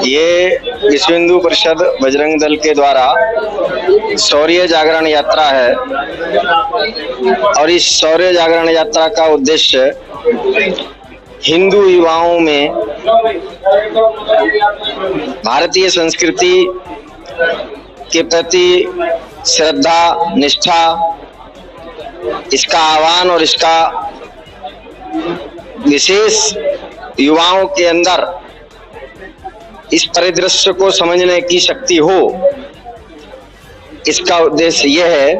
ये विश्व हिंदू परिषद बजरंग दल के द्वारा शौर्य जागरण यात्रा है और इस शौर्य जागरण यात्रा का उद्देश्य हिंदू युवाओं में भारतीय संस्कृति के प्रति श्रद्धा, निष्ठा, इसका आह्वान और इसका विशेष युवाओं के अंदर इस परिदृश्य को समझने की शक्ति हो। इसका उद्देश्य यह है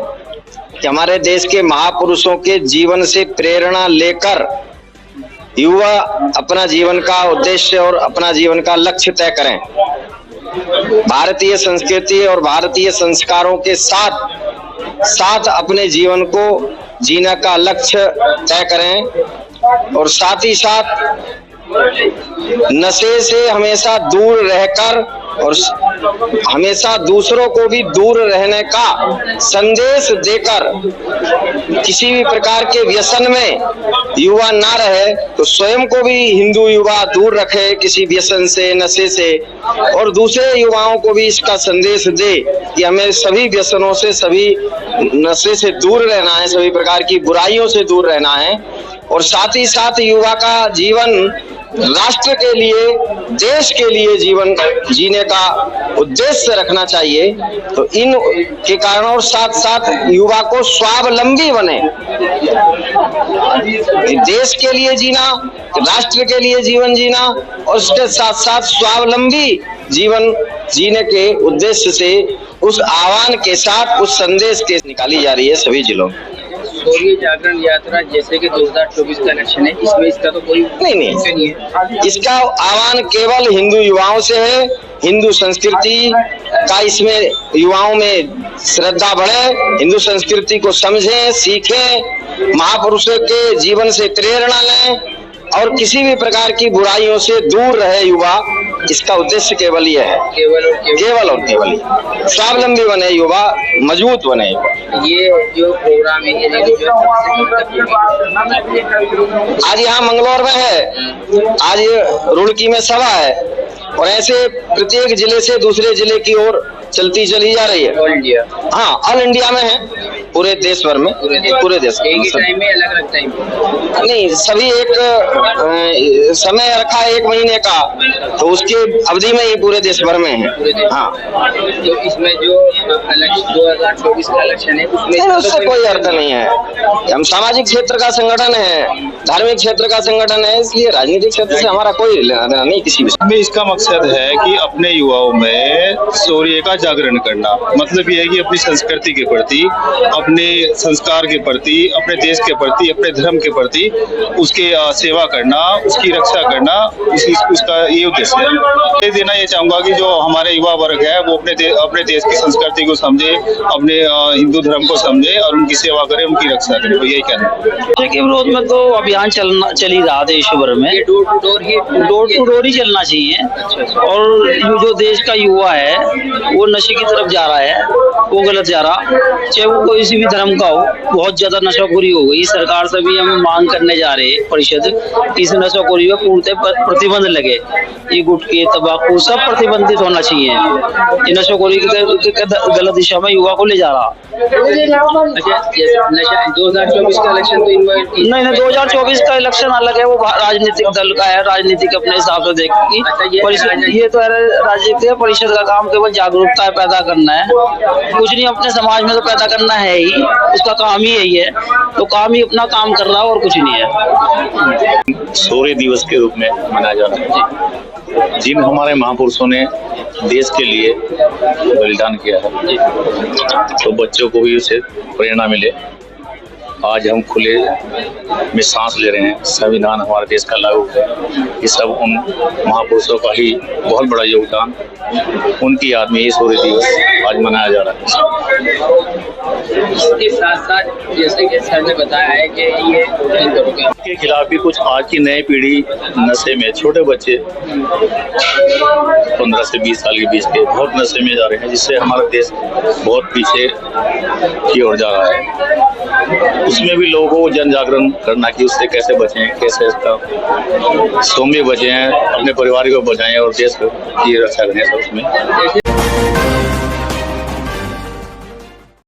कि हमारे देश के महापुरुषों के जीवन से प्रेरणा लेकर युवा अपना जीवन का उद्देश्य और अपना जीवन का लक्ष्य तय करें। भारतीय संस्कृति और भारतीय संस्कारों के साथ अपने जीवन को जीने का लक्ष्य तय करें और साथ ही साथ नशे से हमेशा दूर रहकर और हमेशा दूसरों को भी दूर रहने का संदेश देकर किसी भी प्रकार के व्यसन में युवा ना रहे, तो स्वयं को भी हिंदू युवा दूर रखे किसी व्यसन से, नशे से, और दूसरे युवाओं को भी इसका संदेश दे कि हमें सभी व्यसनों से, सभी नशे से दूर रहना है, सभी प्रकार की बुराइयों से दूर रहना है। और साथ ही साथ युवा का जीवन राष्ट्र के लिए, देश के लिए जीवन जीने का उद्देश्य रखना चाहिए। तो इन के कारण और साथ साथ युवा को स्वावलंबी बने, देश के लिए जीना, राष्ट्र के लिए जीवन जीना और उसके साथ साथ स्वावलंबी जीवन जीने के उद्देश्य से उस आह्वान के साथ, उस संदेश के निकाली जा रही है सभी जिलों में। शौर्य जागरण यात्रा जैसे कि 2024 का इलेक्शन है, इसमें इसका तो कोई नहीं है। इसका आह्वान केवल हिंदू युवाओं से है। हिंदू संस्कृति का इसमें युवाओं में श्रद्धा बढ़े, हिंदू संस्कृति को समझें, सीखें, महापुरुषों के जीवन से प्रेरणा लें और किसी भी प्रकार की बुराइयों से दूर रहे युवा। इसका उद्देश्य केवल यह है, केवल और केवल स्वावलंबी बने युवा, मजबूत बने। ये जो प्रोग्राम है, ये आज यहाँ मंगलौर में है, आज रुड़की में सभा है और ऐसे प्रत्येक जिले से दूसरे जिले की ओर चलती चली जा रही है। ऑल इंडिया, हाँ, ऑल इंडिया में है, पूरे देश भर में, पूरे देश एक ही टाइम में, अलग अलग टाइम नहीं, सभी एक समय रखा है 1 महीने का, तो उसके अवधि में ही पूरे देश भर में है। हाँ, तो इसमें जो 2024 का इलेक्शन है उससे कोई अर्थ नहीं है। हम सामाजिक क्षेत्र का संगठन है, धार्मिक क्षेत्र का संगठन है, इसलिए राजनीतिक क्षेत्र से हमारा कोई लेना देना नहीं किसी भी। इसका मकसद है कि अपने युवाओं में शौर्य का जागरण करना। मतलब ये है कि अपनी संस्कृति के प्रति, अपने संस्कार के प्रति, अपने देश के प्रति, अपने धर्म के प्रति उसके सेवा करना, उसकी रक्षा करना, उसका ये उद्देश्य है। ये देना ये चाहूंगा कि जो हमारे युवा वर्ग है वो अपने देश की संस्कृति को समझे, अपने हिंदू धर्म को समझे और उनकी सेवा करे, उनकी रक्षा करे। तो यही कहना है। के विरोध में तो अभियान चल ही रहा देश भर में, डोर टू डोर ही चलना चाहिए। और जो देश का युवा है वो नशे की तरफ जा रहा है, वो गलत जा रहा, चाहे वो किसी भी धर्म का हो। बहुत ज्यादा नशाखोरी हो गई, सरकार से भी हम मांग करने जा रहे हैं परिषद कि इस नशाखोरी में पूर्णतः प्रतिबंध लगे। ये गुटखे, तंबाकू सब प्रतिबंधित होना चाहिए। ये नशाखोरी गलत दिशा में युवा को ले जा रहा। अच्छा, 2024 का इलेक्शन तो नहीं, 2024 का इलेक्शन अलग है, वो राजनीतिक दल का है, राजनीतिक अपने हिसाब से देखेगी। ये तो राजनीतिक परिषद का काम केवल जागरूकता पैदा करना है, कुछ नहीं। अपने समाज में तो पैदा करना है ही, उसका काम ही यही है, तो काम ही अपना काम कर रहा है और कुछ नहीं है। शौर्य दिवस के रूप में मनाया जाता है। जिन हमारे महापुरुषों ने देश के लिए बलिदान किया है, तो बच्चों को भी उससे प्रेरणा मिले। आज हम खुले में सांस ले रहे हैं, संविधान हमारे देश का लागू है, ये सब उन महापुरुषों का ही बहुत बड़ा योगदान। उनकी याद में ये शौर्य दिवस आज मनाया जा रहा है। इसके साथ साथ जैसे कि सर ने बताया है कि ये के खिलाफ भी कुछ आज की नई पीढ़ी नशे में, छोटे बच्चे 15 से 20 साल के बीच के बहुत नशे में जा रहे हैं, जिससे हमारा देश बहुत पीछे की ओर जा रहा है। उसमें भी लोगों को जन जागरण करना कि उससे कैसे बचें, कैसे इसका सौम्य बचें, अपने परिवार को बचाएं और देश की रक्षा करें सब उसमें। जैसे